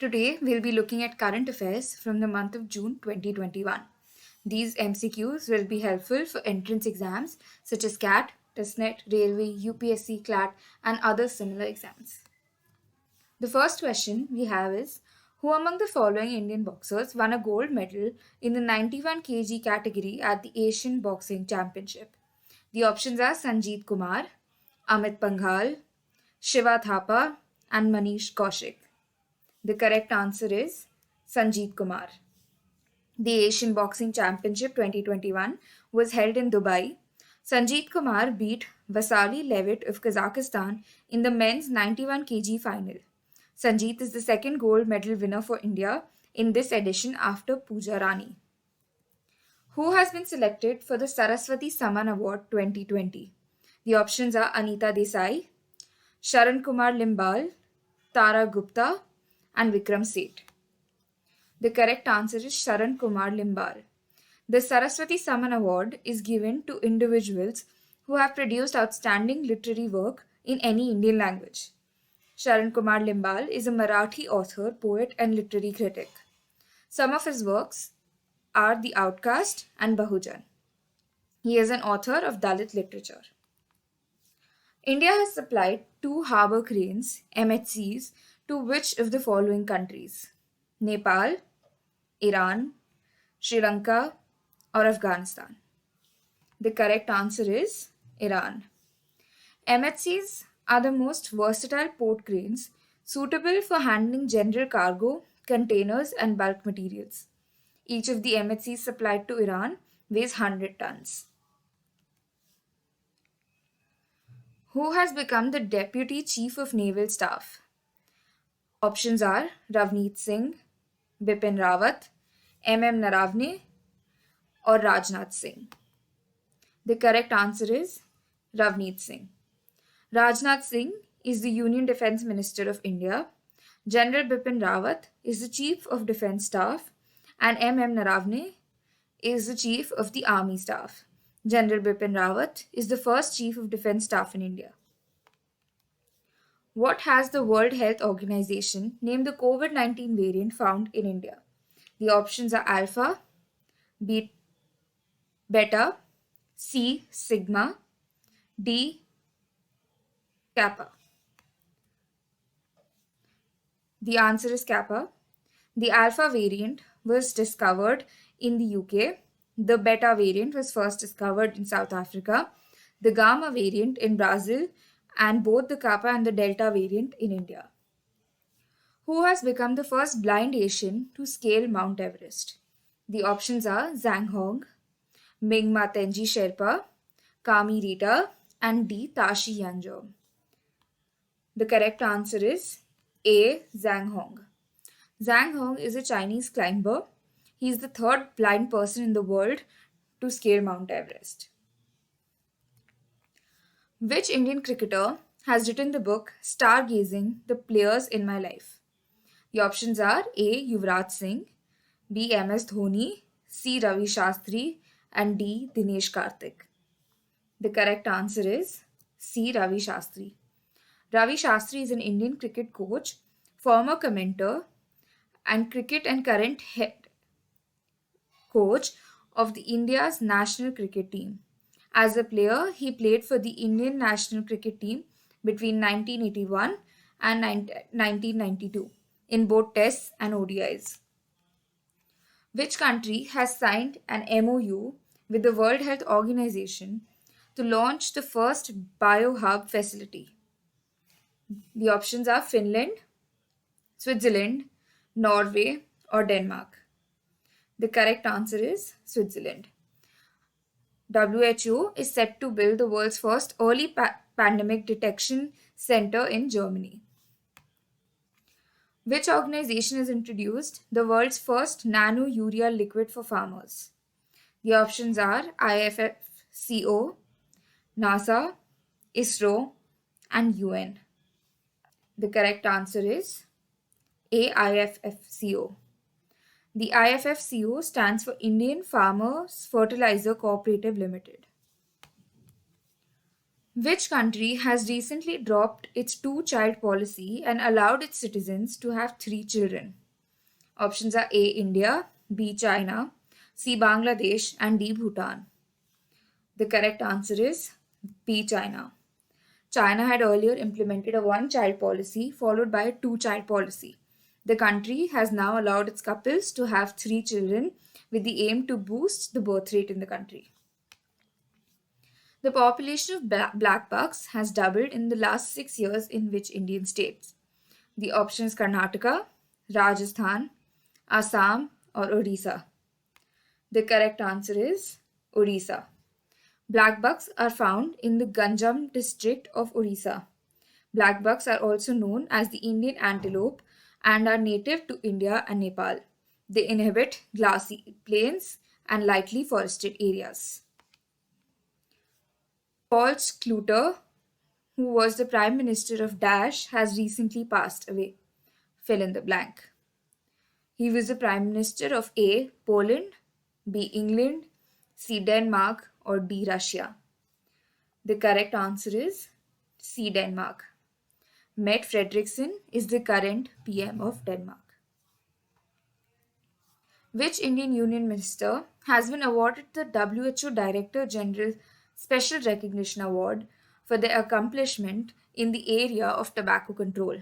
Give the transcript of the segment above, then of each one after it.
Today, we'll be looking at current affairs from the month of June 2021. These MCQs will be helpful for entrance exams such as CAT, TESNET, Railway, UPSC, CLAT, and other similar exams. The first question we have is, who among the following Indian boxers won a gold medal in the 91 kg category at the Asian Boxing Championship? The options are Sanjeet Kumar, Amit Panghal, Shiva Thapa, and Manish Kaushik. The correct answer is Sanjeet Kumar. The Asian Boxing Championship 2021 was held in Dubai. Sanjeet Kumar beat Vasily Levit of Kazakhstan in the men's 91 kg final. Sanjeet is the second gold medal winner for India in this edition after Pooja Rani. Who has been selected for the Saraswati Saman Award 2020? The options are Anita Desai, Sharan Kumar Limbal, Tara Gupta, and Vikram Seth. The correct answer is Sharan Kumar Limbal. The Saraswati Saman Award is given to individuals who have produced outstanding literary work in any Indian language. Sharan Kumar Limbal is a Marathi author, poet, and literary critic. Some of his works are The Outcast and Bahujan. He is an author of Dalit literature. India has supplied two harbour cranes, MHCs, to which of the following countries? Nepal, Iran, Sri Lanka, or Afghanistan? The correct answer is Iran. MHCs are the most versatile port cranes suitable for handling general cargo, containers, and bulk materials. Each of the MHCs supplied to Iran weighs 100 tons. Who has become the Deputy Chief of Naval Staff? Options are Ravneet Singh, Bipin Rawat, M.M. Naravne, or Rajnath Singh. The correct answer is Ravneet Singh. Rajnath Singh is the Union Defence Minister of India. General Bipin Rawat is the Chief of Defence Staff, and M.M. Naravne is the Chief of the Army Staff. General Bipin Rawat is the first Chief of Defence Staff in India. What has the World Health Organization named the COVID-19 variant found in India? The options are Alpha, Beta, C, Sigma, D, Kappa. The answer is Kappa. The Alpha variant was discovered in the UK. The Beta variant was first discovered in South Africa. The Gamma variant in Brazil, and both the Kappa and the Delta variant in India. Who has become the first blind Asian to scale Mount Everest? The options are Zhang Hong, Mingma Tenji Sherpa, Kami Rita, and D. Tashi Yanzhou. The correct answer is A. Zhang Hong. Zhang Hong is a Chinese climber. He is the third blind person in the world to scale Mount Everest. Which Indian cricketer has written the book Stargazing, The Players in My Life? The options are A. Yuvraj Singh, B. MS Dhoni, C. Ravi Shastri, and D. Dinesh Karthik. The correct answer is C. Ravi Shastri. Ravi Shastri is an Indian cricket coach, former commentator, and cricket and current head coach of the India's national cricket team. As a player, he played for the Indian national cricket team between 1981 and 1992 in both Tests and ODIs. Which country has signed an MOU with the World Health Organization to launch the first biohub facility? The options are Finland, Switzerland, Norway, or Denmark. The correct answer is Switzerland. WHO is set to build the world's first early pandemic detection center in Germany. Which organization has introduced the world's first nano urea liquid for farmers? The options are IFFCO, NASA, ISRO, and UN. The correct answer is AIFFCO. The IFFCO stands for Indian Farmers Fertilizer Cooperative Limited. Which country has recently dropped its two-child policy and allowed its citizens to have three children? Options are A. India, B. China, C. Bangladesh, and D. Bhutan. The correct answer is B. China. China had earlier implemented a one-child policy followed by a two-child policy. The country has now allowed its couples to have three children with the aim to boost the birth rate in the country. The population of black bucks has doubled in the last 6 years in which Indian states? The options Karnataka, Rajasthan, Assam, or Odisha. The correct answer is Odisha. Black bucks are found in the Ganjam district of Odisha. Black bucks are also known as the Indian antelope and are native to India and Nepal. They inhabit grassy plains and lightly forested areas. Paul Schlüter, who was the Prime Minister of Dash, has recently passed away. Fill in the blank. He was the Prime Minister of A. Poland, B. England, C. Denmark, or D. Russia. The correct answer is C. Denmark. Mette Frederiksen is the current PM of Denmark. Which Indian Union Minister has been awarded the WHO Director General Special Recognition Award for their accomplishment in the area of tobacco control?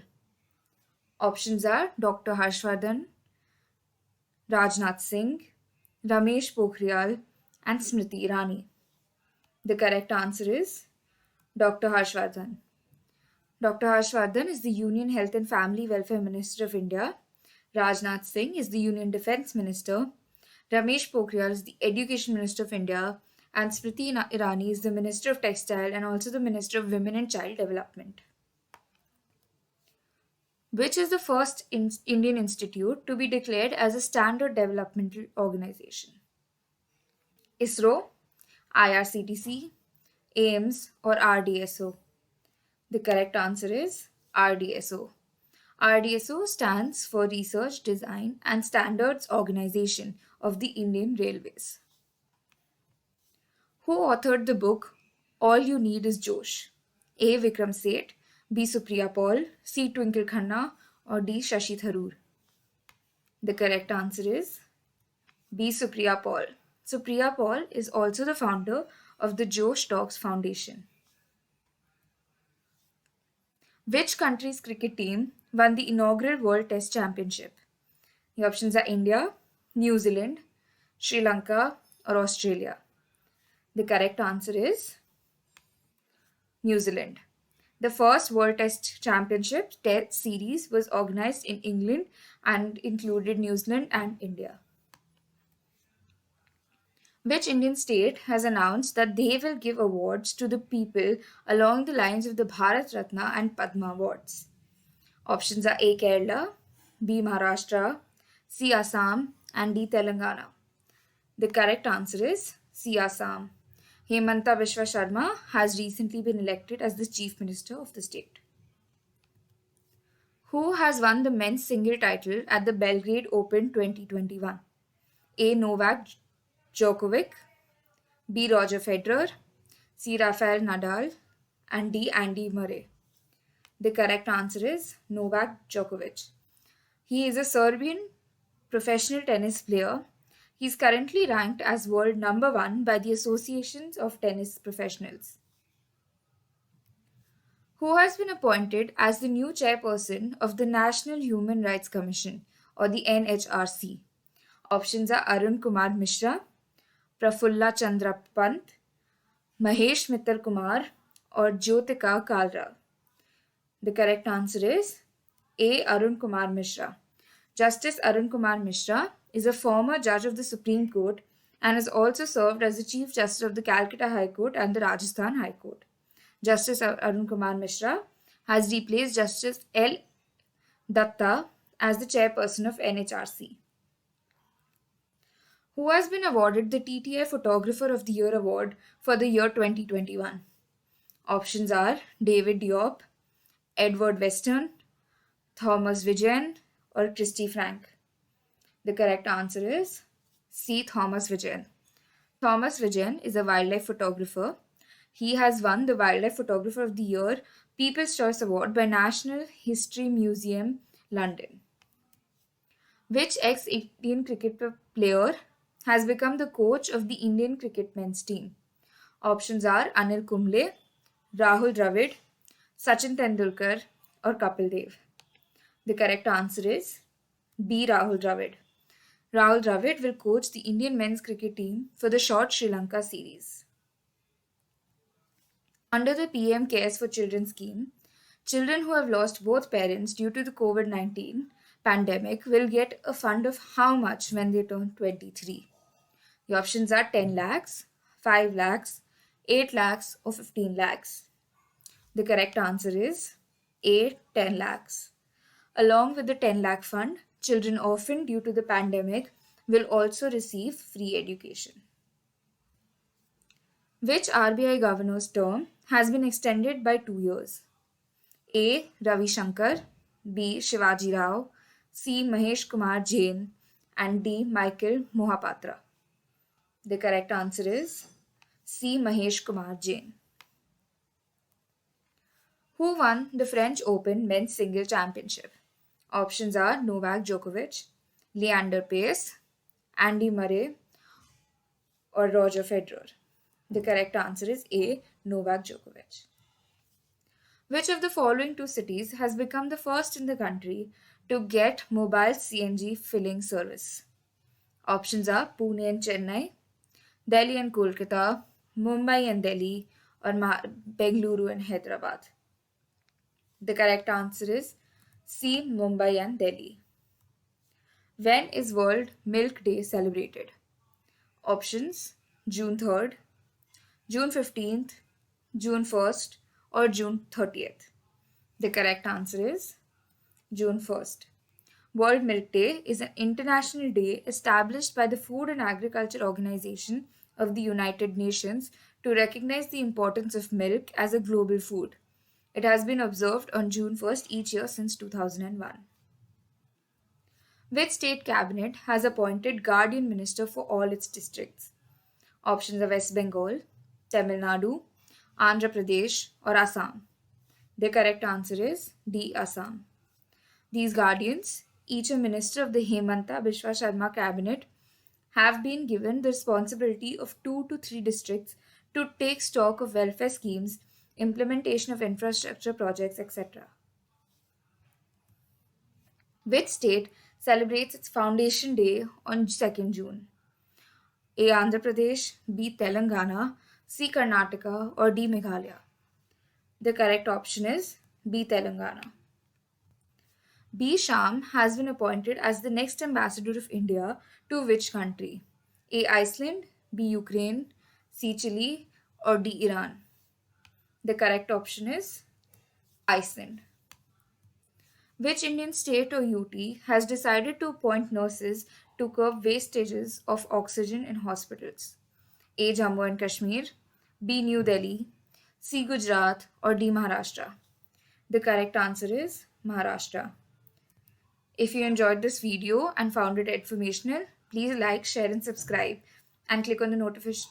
Options are Dr. Harshvardhan, Rajnath Singh, Ramesh Pokhriyal, and Smriti Irani. The correct answer is Dr. Harshvardhan. Dr. Harshvardhan is the Union Health and Family Welfare Minister of India. Rajnath Singh is the Union Defence Minister. Ramesh Pokhriyal is the Education Minister of India. And Smriti Irani is the Minister of Textile and also the Minister of Women and Child Development. Which is the first Indian institute to be declared as a standard developmental organization? ISRO, IRCTC, AIMS, or RDSO? The correct answer is RDSO. RDSO stands for Research, Design and Standards Organization of the Indian Railways. Who authored the book All You Need Is Josh? A. Vikram Seth, B. Supriya Paul, C. Twinkle Khanna, or D. Shashi Tharoor? The correct answer is B. Supriya Paul. Supriya Paul is also the founder of the Josh Talks Foundation. Which country's cricket team won the inaugural World Test Championship? The options are India, New Zealand, Sri Lanka, or Australia. The correct answer is New Zealand. The first World Test Championship Test series was organized in England and included New Zealand and India. Which Indian state has announced that they will give awards to the people along the lines of the Bharat Ratna and Padma Awards? Options are A. Kerala, B. Maharashtra, C. Assam, and D. Telangana. The correct answer is C. Assam. Hemanta Biswa Sharma has recently been elected as the Chief Minister of the state. Who has won the men's single title at the Belgrade Open 2021? A. Novak Djokovic, B. Roger Federer, C. Rafael Nadal, and D. Andy Murray. The correct answer is Novak Djokovic. He is a Serbian professional tennis player. He is currently ranked as world number 1 by the Associations of Tennis Professionals. Who has been appointed as the new chairperson of the National Human Rights Commission, or the NHRC? Options are Arun Kumar Mishra, Prafulla Chandra Pant, Mahesh Mittal Kumar, or Jyotika Kalra. The correct answer is A. Arun Kumar Mishra. Justice Arun Kumar Mishra is a former judge of the Supreme Court and has also served as the Chief Justice of the Calcutta High Court and the Rajasthan High Court. Justice Arun Kumar Mishra has replaced Justice L. Datta as the chairperson of NHRC. Who has been awarded the TTI Photographer of the Year award for the year 2021? Options are David Diop, Edward Weston, Thomas Vijayan, or Christy Frank. The correct answer is C. Thomas Vijayan. Thomas Vijayan is a wildlife photographer. He has won the Wildlife Photographer of the Year People's Choice Award by National History Museum, London. Which ex Indian cricket player has become the coach of the Indian cricket men's team? Options are Anil Kumble, Rahul Dravid, Sachin Tendulkar, or Kapil Dev. The correct answer is B. Rahul Dravid. Rahul Dravid will coach the Indian men's cricket team for the short Sri Lanka series. Under the PM Cares for Children scheme, children who have lost both parents due to the COVID 19 pandemic will get a fund of how much when they turn 23? The options are 10 lakhs, 5 lakhs, 8 lakhs, or 15 lakhs. The correct answer is A. 10 lakhs. Along with the 10 lakh fund, children orphaned due to the pandemic will also receive free education. Which RBI governor's term has been extended by 2 years? A. Ravi Shankar, B. Shivaji Rao, C. Mahesh Kumar Jain, and D. Michael Mohapatra. The correct answer is C. Mahesh Kumar Jain. Who won the French Open Men's Single Championship? Options are Novak Djokovic, Leander Paes, Andy Murray, or Roger Federer. The correct answer is A. Novak Djokovic. Which of the following two cities has become the first in the country to get mobile CNG filling service? Options are Pune and Chennai, Delhi and Kolkata, Mumbai and Delhi, or Bengaluru and Hyderabad. The correct answer is C. Mumbai and Delhi. When is World Milk Day celebrated? Options: June 3rd, June 15th, June 1st, or June 30th. The correct answer is June 1st. World Milk Day is an international day established by the Food and Agriculture Organization of the United Nations to recognize the importance of milk as a global food. It has been observed on June 1st each year since 2001. Which state cabinet has appointed guardian minister for all its districts? Options are West Bengal, Tamil Nadu, Andhra Pradesh, or Assam. The correct answer is D. Assam. These guardians, each a minister of the Hemanta Biswa Sharma cabinet, have been given the responsibility of 2 to 3 districts to take stock of welfare schemes, implementation of infrastructure projects, etc. Which state celebrates its Foundation Day on 2nd June? A. Andhra Pradesh, B. Telangana, C. Karnataka, or D. Meghalaya? The correct option is B. Telangana. B. Sham has been appointed as the next ambassador of India to which country? A. Iceland, B. Ukraine, C. Chile, or D. Iran? The correct option is Iceland. Which Indian state or UT has decided to appoint nurses to curb wastages of oxygen in hospitals? A. Jammu and Kashmir, B. New Delhi, C. Gujarat, or D. Maharashtra? The correct answer is Maharashtra. If you enjoyed this video and found it informational, please like, share, and subscribe, and click on the notification